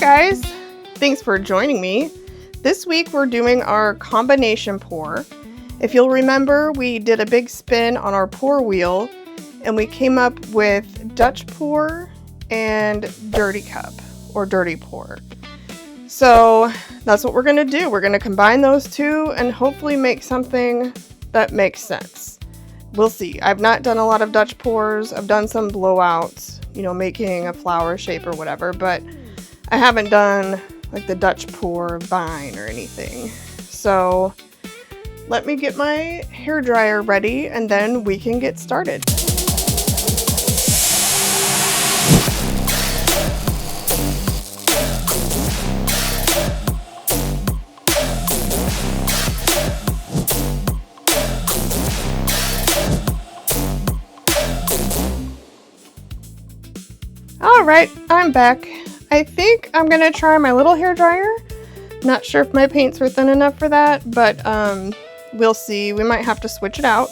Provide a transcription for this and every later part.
guys, thanks for joining me. This week we're doing our combination pour. If you'll remember, we did a big spin on our pour wheel and we came up with Dutch pour and dirty cup or dirty pour. So that's what we're going to do. We're going to combine those two and hopefully make something that makes sense. We'll see. I've not done a lot of Dutch pours. I've done some blowouts, making a flower shape or whatever, but I haven't done like the Dutch pour vine or anything. So let me get my hair dryer ready and then we can get started. Alright, I'm back. I think I'm gonna try my little hair dryer. Not sure if my paints are thin enough for that, but we'll see. We might have to switch it out.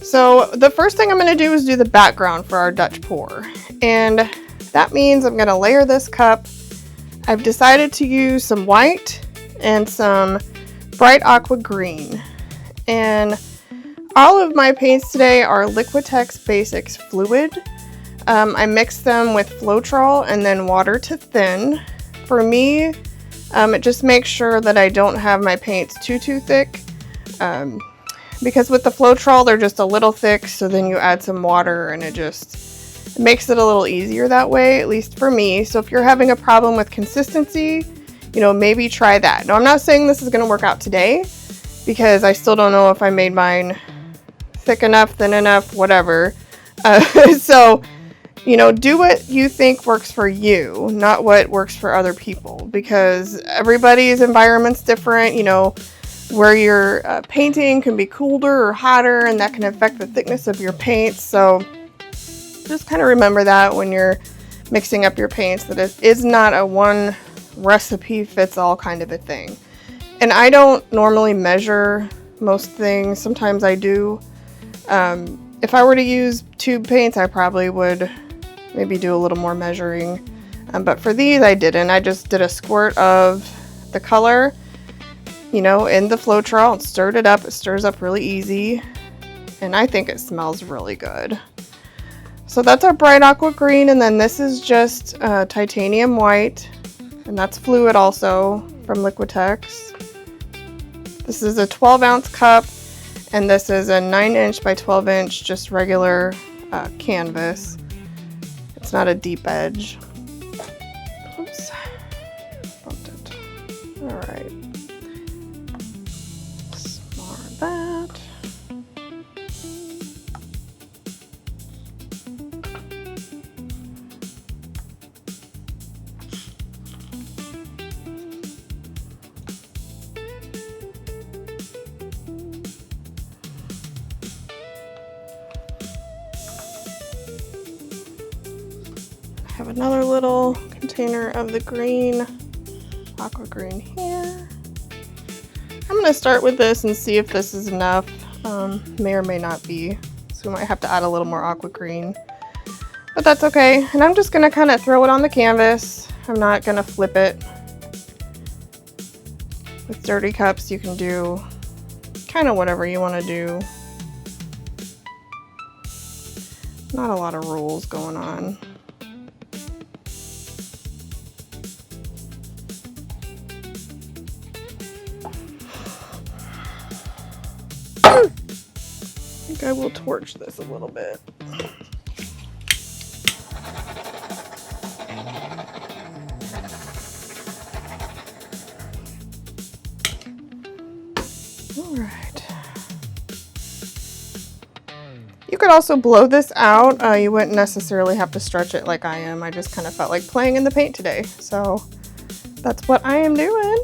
So the first thing I'm gonna do is do the background for our Dutch pour. And that means I'm gonna layer this cup. I've decided to use some white and some bright aqua green. And all of my paints today are Liquitex Basics Fluid. I mix them with Floetrol and then water to thin. For me, it just makes sure that I don't have my paints too thick. Because with the Floetrol, they're just a little thick, so then you add some water and it makes it a little easier that way, at least for me. So if you're having a problem with consistency, maybe try that. Now, I'm not saying this is going to work out today, because I still don't know if I made mine thick enough, thin enough, whatever. So do what you think works for you, not what works for other people, because everybody's environment's different. Where you're painting can be colder or hotter, and that can affect the thickness of your paints. So just kind of remember that when you're mixing up your paints, that it is not a one recipe fits all kind of a thing. And I don't normally measure most things. Sometimes I do. If I were to use tube paints, I probably would maybe do a little more measuring, but for these I didn't. I just did a squirt of the color, in the Floetrol and stirred it up. It stirs up really easy, and I think it smells really good. So that's our bright aqua green, and then this is just titanium white, and that's fluid also from Liquitex. This is a 12-ounce cup, and this is a 9-inch by 12-inch just regular canvas. It's not a deep edge. Oops. Bumped it. Alright. Smart that. Have another little container of the green, aqua green here. I'm going to start with this and see if this is enough. May or may not be, so we might have to add a little more aqua green, but that's okay. And I'm just going to kind of throw it on the canvas. I'm not going to flip it. With dirty cups, you can do kind of whatever you want to do. Not a lot of rules going on. I think I will torch this a little bit. All right. You could also blow this out. You wouldn't necessarily have to stretch it like I am. I just kind of felt like playing in the paint today. So that's what I am doing.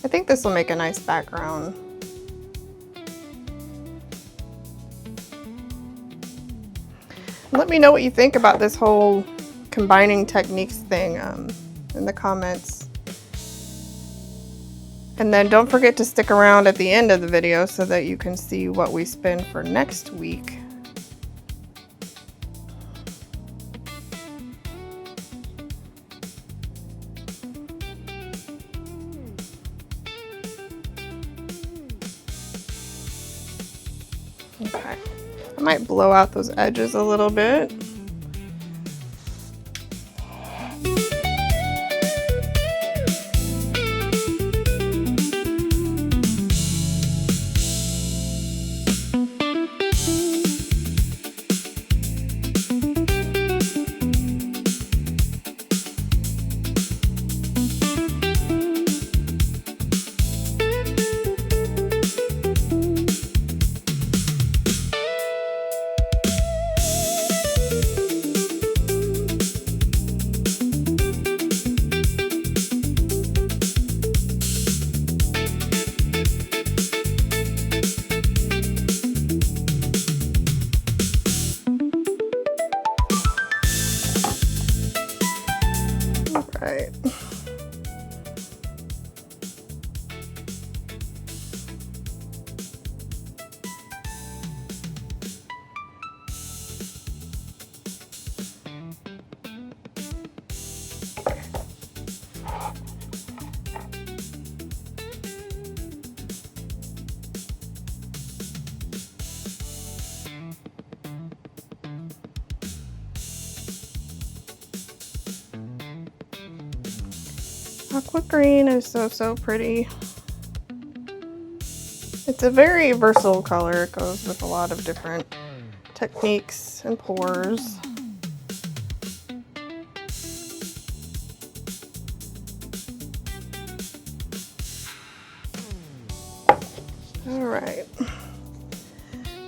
I think this will make a nice background. Let me know what you think about this whole combining techniques thing in the comments. And then don't forget to stick around at the end of the video so that you can see what we spin for next week. Okay. I might blow out those edges a little bit. Right. Aqua green is so pretty. It's a very versatile color. It goes with a lot of different techniques and pours. All right.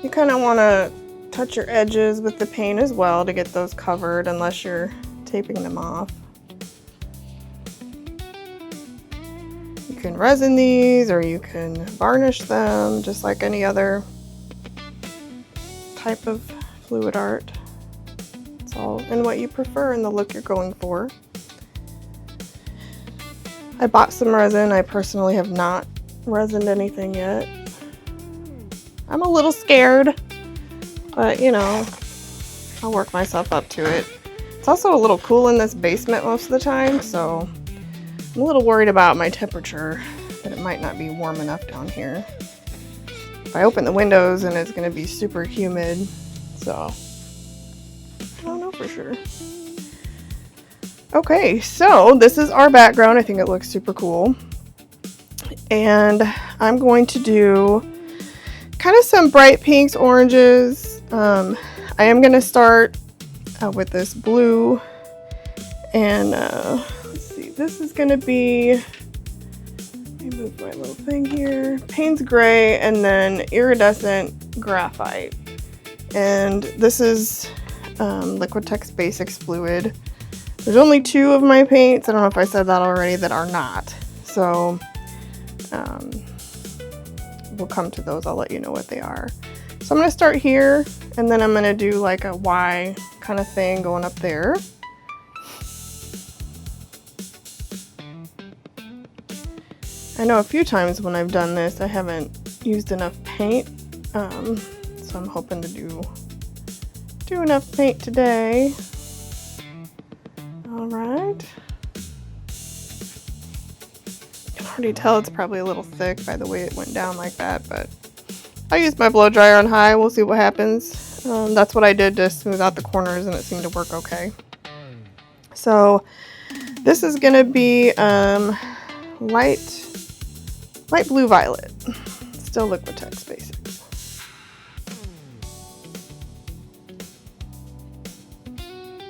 You kind of want to touch your edges with the paint as well to get those covered, unless you're taping them off. You can resin these, or you can varnish them just like any other type of fluid art. It's all in what you prefer and the look you're going for. I bought some resin. I personally have not resined anything yet. I'm a little scared, but you know, I'll work myself up to it. It's also a little cool in this basement most of the time, so I'm a little worried about my temperature, that it might not be warm enough down here. If I open the windows and it's going to be super humid, so I don't know for sure. Okay, so this is our background. I think it looks super cool. And I'm going to do kind of some bright pinks, oranges. I am going to start with this blue. And let's see, this is going to be, let me move my little thing here. Payne's Gray and then Iridescent Graphite. And this is Liquitex Basics Fluid. There's only 2 of my paints, I don't know if I said that already, that are not. So we'll come to those, I'll let you know what they are. So I'm going to start here, and then I'm going to do like a Y kind of thing going up there. I know a few times when I've done this, I haven't used enough paint, so I'm hoping to do enough paint today. All right. You can already tell it's probably a little thick by the way it went down like that, but I used my blow dryer on high. We'll see what happens. That's what I did to smooth out the corners, and it seemed to work okay. So this is going to be light blue violet. Still Liquitex Basics.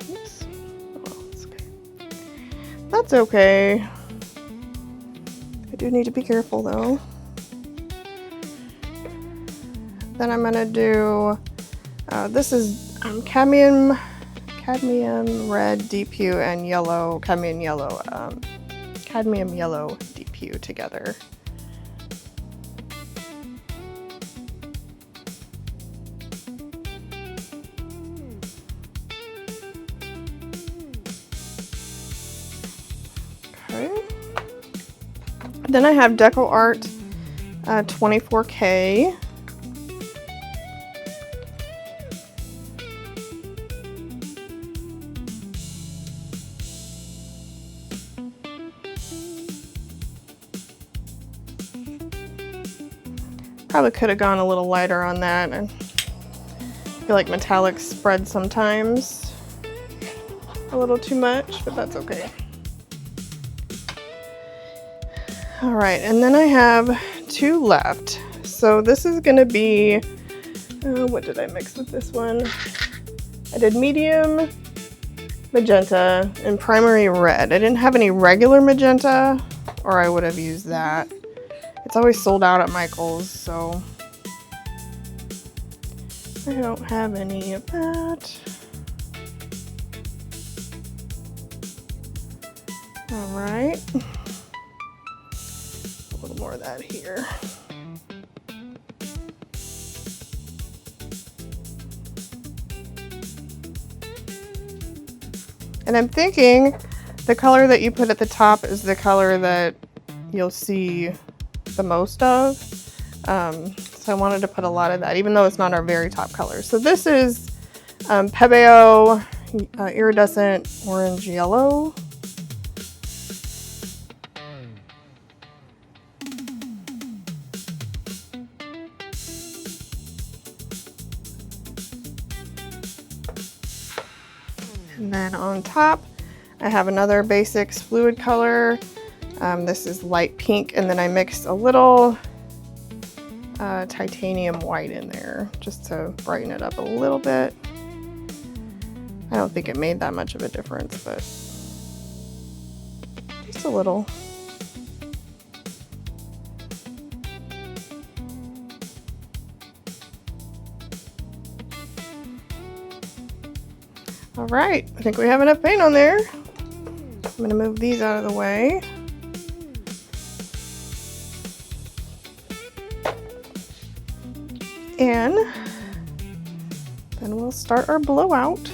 Oops. Oh, that's okay. That's okay. I do need to be careful though. Then I'm gonna do, this is cadmium red deep hue and yellow, cadmium yellow deep hue together. Okay. Then I have Deco Art 24K. Probably could have gone a little lighter on that. I feel like metallics spread sometimes a little too much, but that's okay. All right, and then I have 2 left. So this is gonna be, what did I mix with this one? I did medium magenta and primary red. I didn't have any regular magenta, or I would have used that. It's always sold out at Michael's, so I don't have any of that. All right. A little more of that here. And I'm thinking the color that you put at the top is the color that you'll see the most of. So I wanted to put a lot of that, even though it's not our very top color. So this is Pebeo Iridescent Orange Yellow. And then on top, I have another Basics fluid color. This is light pink, and then I mixed a little titanium white in there just to brighten it up a little bit. I don't think it made that much of a difference, but just a little. All right, I think we have enough paint on there. I'm gonna move these out of the way. And then we'll start our blowout.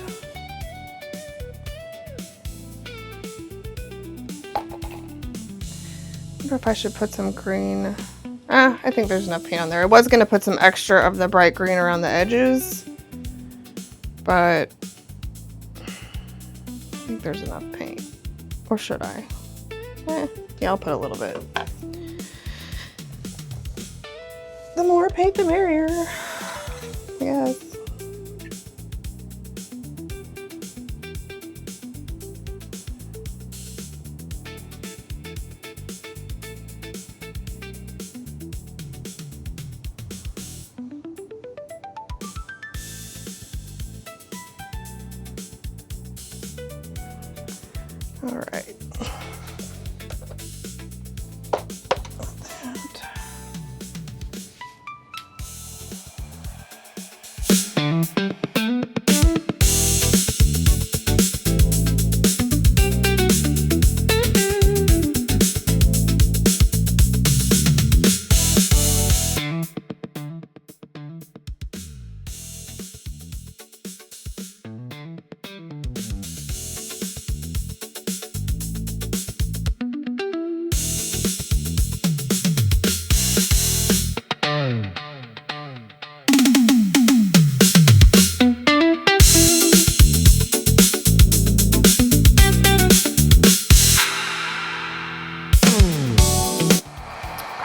I wonder if I should put some green. I think there's enough paint on there. I was gonna put some extra of the bright green around the edges, but I think there's enough paint. Or should I? Yeah, I'll put a little bit. The more paint, the merrier, I guess. All right.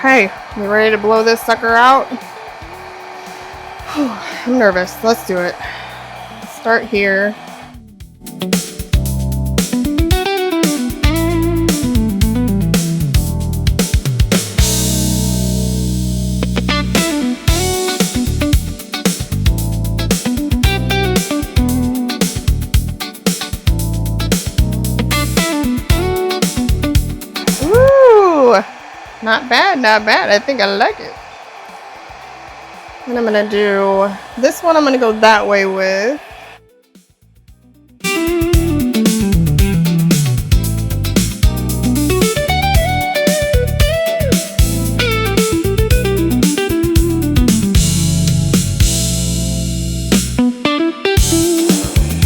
Okay, you ready to blow this sucker out? I'm nervous. Let's do it. Let's start here. Not bad, not bad. I think I like it. And I'm gonna do this one, I'm gonna go that way with.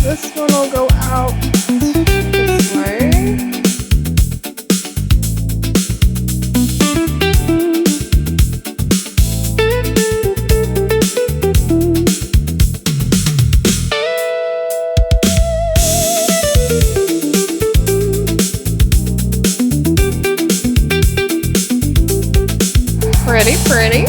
This one will go out this way. Pretty.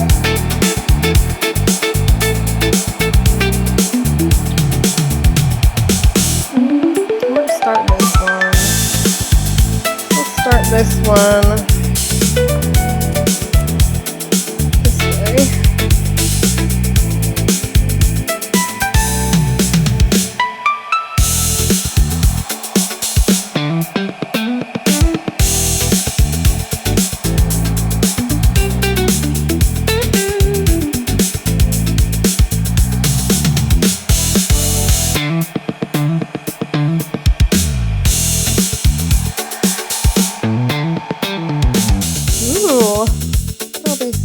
this one this way.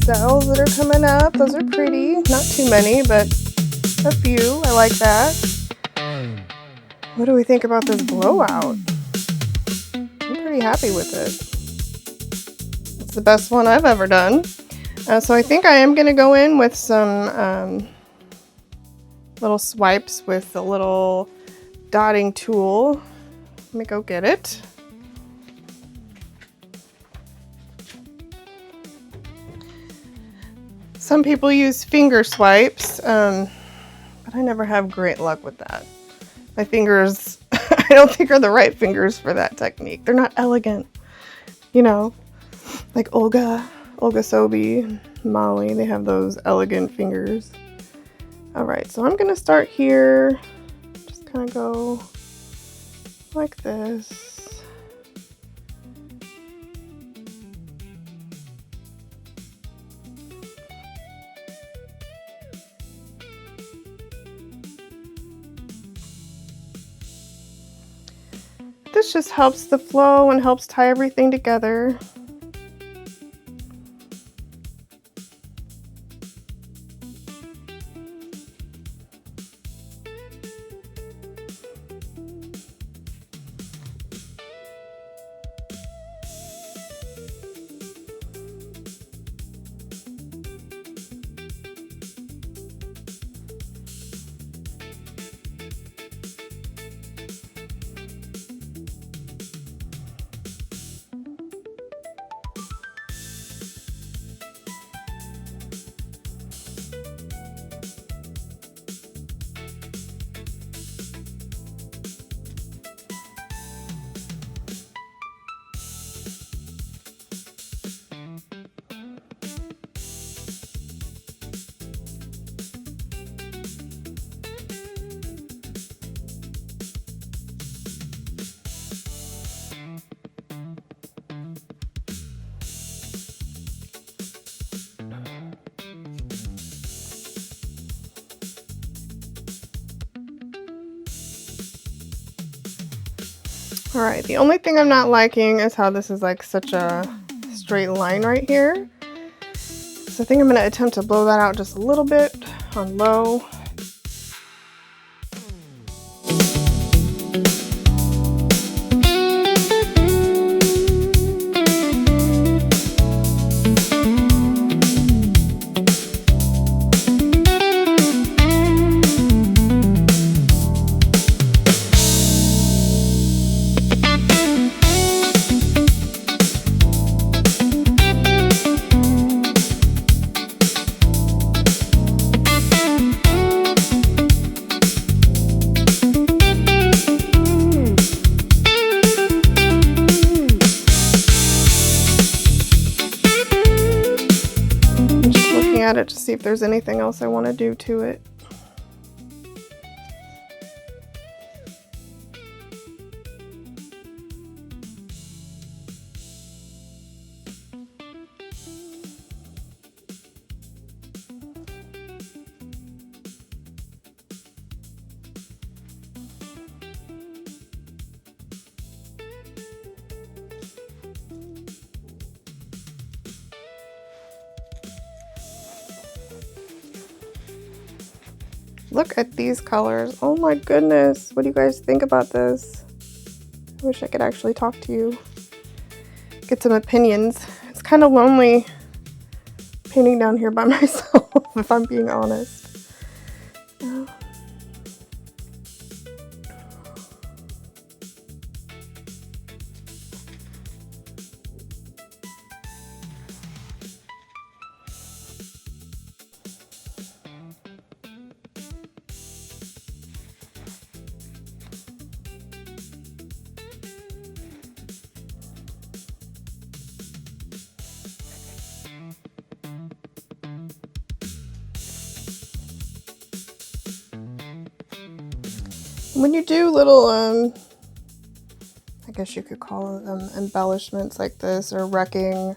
Cells that are coming up. Those are pretty. Not too many, but a few. I like that. What do we think about this blowout? I'm pretty happy with it. It's the best one I've ever done. So I think I am going to go in with some little swipes with the little dotting tool. Let me go get it. Some people use finger swipes, but I never have great luck with that. My fingers, I don't think are the right fingers for that technique. They're not elegant, you know, like Olga Sobi, Molly, they have those elegant fingers. All right, so I'm gonna start here, just kind of go like this. This just helps the flow and helps tie everything together. All right, the only thing I'm not liking is how this is like such a straight line right here. So I think I'm going to attempt to blow that out just a little bit on low. At it to see if there's anything else I want to do to it. Look at these colors. Oh my goodness. What do you guys think about this? I wish I could actually talk to you. Get some opinions. It's kind of lonely painting down here by myself, if I'm being honest. When you do little, I guess you could call them embellishments like this, or wrecking,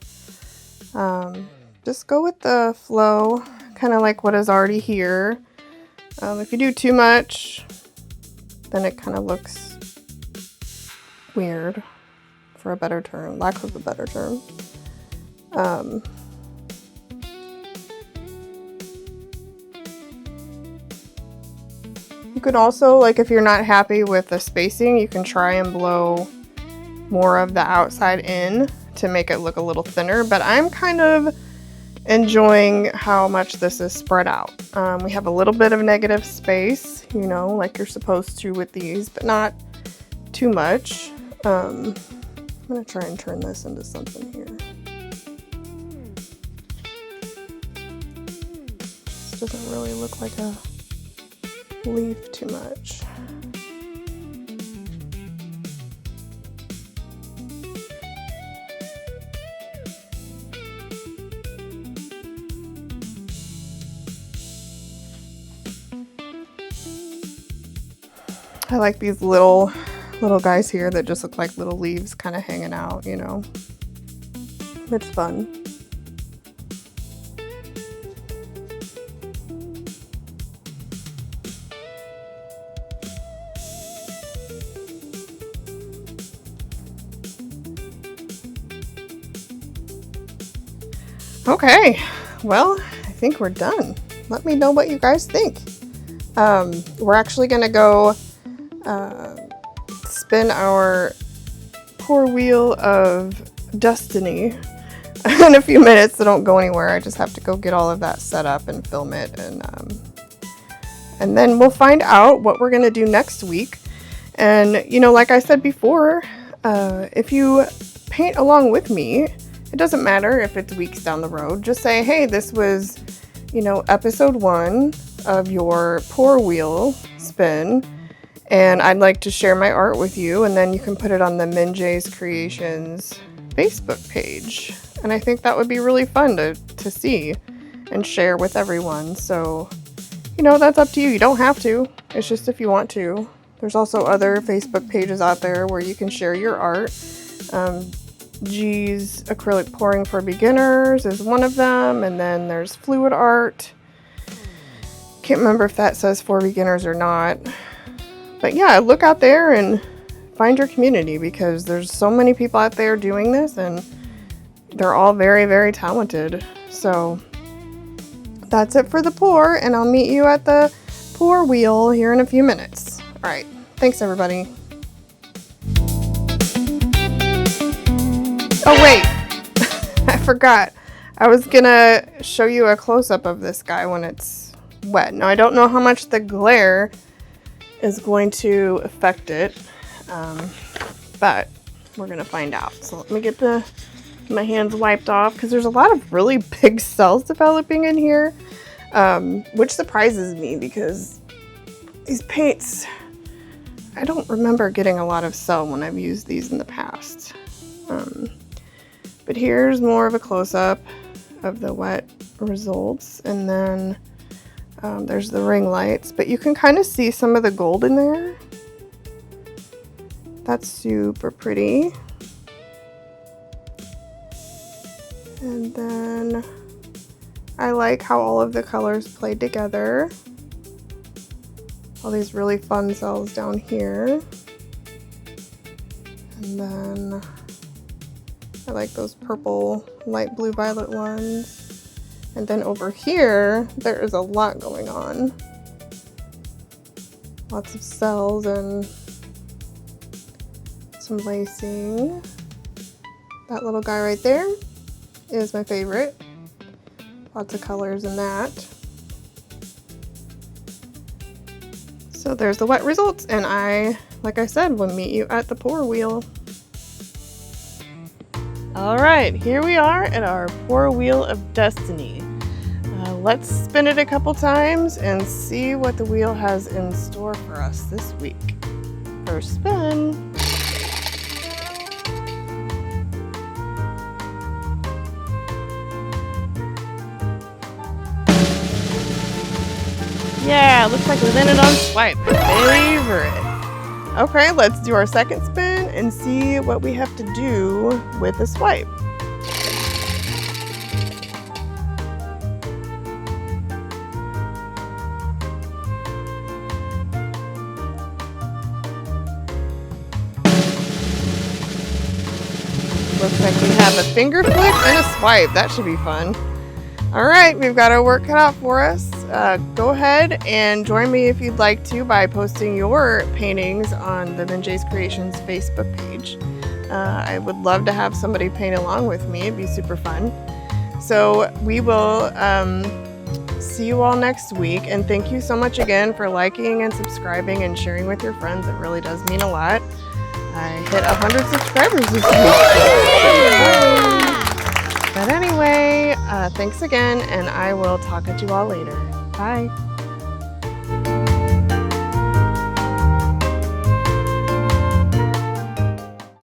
just go with the flow, kind of like what is already here. If you do too much, then it kind of looks weird, for a better term, lack of a better term. You could also, like, if you're not happy with the spacing, you can try and blow more of the outside in to make it look a little thinner, but I'm kind of enjoying how much this is spread out. We have a little bit of negative space, you know, like you're supposed to with these, but not too much. I'm gonna try and turn this into something here. This doesn't really look like a leaf too much. I like these little guys here that just look like little leaves kind of hanging out, you know. It's fun. Okay, well, I think we're done. Let me know what you guys think. We're actually gonna go spin our poor wheel of destiny in a few minutes, so don't go anywhere. I just have to go get all of that set up and film it, and then we'll find out what we're gonna do next week. And you know, like I said before, if you paint along with me, it doesn't matter if it's weeks down the road. Just say, hey, this was, you know, episode 1 of your pour wheel spin, and I'd like to share my art with you, and then you can put it on the Minjay's Creations Facebook page. And I think that would be really fun to see and share with everyone. So, you know, that's up to you. You don't have to. It's just if you want to. There's also other Facebook pages out there where you can share your art. G's Acrylic Pouring for Beginners is one of them, and then there's Fluid Art. Can't remember if that says for beginners or not. But yeah, look out there and find your community, because there's so many people out there doing this, and they're all very, very talented. So that's it for the pour, and I'll meet you at the pour wheel here in a few minutes. All right, thanks everybody. Oh wait, I forgot. I was gonna show you a close-up of this guy when it's wet. Now I don't know how much the glare is going to affect it, but we're gonna find out. So let me get my hands wiped off, because there's a lot of really big cells developing in here, which surprises me, because these paints, I don't remember getting a lot of cell when I've used these in the past. But here's more of a close-up of the wet results, and then there's the ring lights, but you can kind of see some of the gold in there. That's super pretty. And then I like how all of the colors played together. All these really fun cells down here. And then I like those purple, light blue, violet ones. And then over here, there is a lot going on. Lots of cells and some lacing. That little guy right there is my favorite. Lots of colors in that. So there's the wet results, and like I said, will meet you at the pour wheel. All right, here we are at our pour wheel of destiny. Let's spin it a couple times and see what the wheel has in store for us this week. First spin. Yeah, looks like we landed on swipe. Favorite. Okay, let's do our second spin and see what we have to do with the swipe. Looks like we have a finger flick and a swipe. That should be fun. All right, we've got our work cut out for us. Go ahead and join me if you'd like to by posting your paintings on the Minjay's Creations Facebook page. I would love to have somebody paint along with me. It'd be super fun. So we will see you all next week. And thank you so much again for liking and subscribing and sharing with your friends. It really does mean a lot. I hit 100 subscribers this week. But anyway, thanks again, and I will talk at you all later. Bye.